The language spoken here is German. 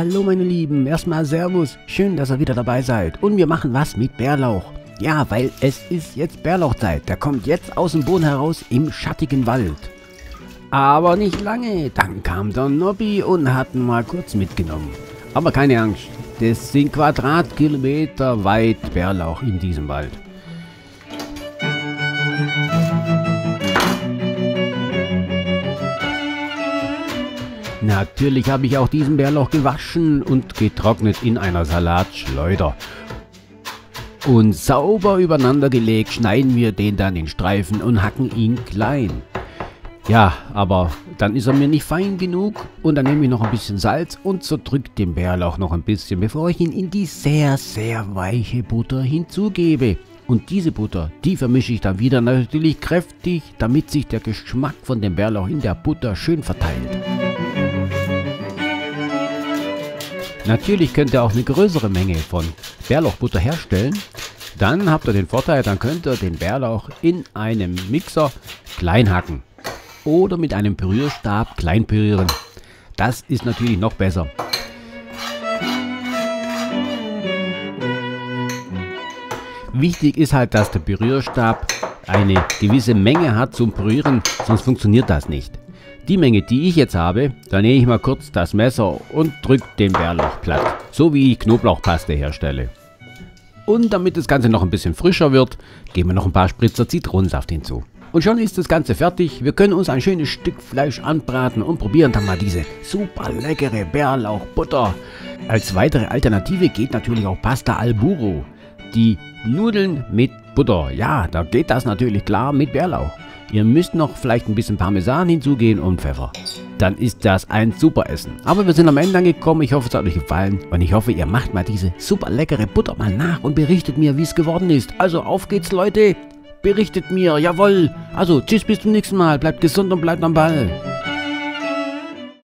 Hallo meine Lieben, erstmal Servus, schön, dass ihr wieder dabei seid. Und wir machen was mit Bärlauch. Ja, weil es ist jetzt Bärlauchzeit, der kommt jetzt aus dem Boden heraus im schattigen Wald. Aber nicht lange, dann kam der Nobby und hat ihn mal kurz mitgenommen. Aber keine Angst, das sind Quadratkilometer weit Bärlauch in diesem Wald. Natürlich habe ich auch diesen Bärlauch gewaschen und getrocknet in einer Salatschleuder. Und sauber übereinander gelegt schneiden wir den dann in Streifen und hacken ihn klein. Ja, aber dann ist er mir nicht fein genug und dann nehme ich noch ein bisschen Salz und zerdrückt den Bärlauch noch ein bisschen, bevor ich ihn in die sehr, sehr weiche Butter hinzugebe. Und diese Butter, die vermische ich dann wieder natürlich kräftig, damit sich der Geschmack von dem Bärlauch in der Butter schön verteilt. Natürlich könnt ihr auch eine größere Menge von Bärlauchbutter herstellen. Dann habt ihr den Vorteil, dann könnt ihr den Bärlauch in einem Mixer klein hacken. Oder mit einem Pürierstab klein pürieren. Das ist natürlich noch besser. Wichtig ist halt, dass der Pürierstab eine gewisse Menge hat zum Pürieren, sonst funktioniert das nicht. Die Menge, die ich jetzt habe, da nehme ich mal kurz das Messer und drücke den Bärlauch platt, so wie ich Knoblauchpaste herstelle. Und damit das Ganze noch ein bisschen frischer wird, geben wir noch ein paar Spritzer Zitronensaft hinzu. Und schon ist das Ganze fertig. Wir können uns ein schönes Stück Fleisch anbraten und probieren dann mal diese super leckere Bärlauchbutter. Als weitere Alternative geht natürlich auch Pasta al Burro. Die Nudeln mit Butter. Ja, da geht das natürlich klar mit Bärlauch. Ihr müsst noch vielleicht ein bisschen Parmesan hinzugehen und Pfeffer. Dann ist das ein super Essen. Aber wir sind am Ende angekommen. Ich hoffe, es hat euch gefallen. Und ich hoffe, ihr macht mal diese super leckere Butter mal nach und berichtet mir, wie es geworden ist. Also auf geht's, Leute. Berichtet mir. Jawohl. Also tschüss, bis zum nächsten Mal. Bleibt gesund und bleibt am Ball.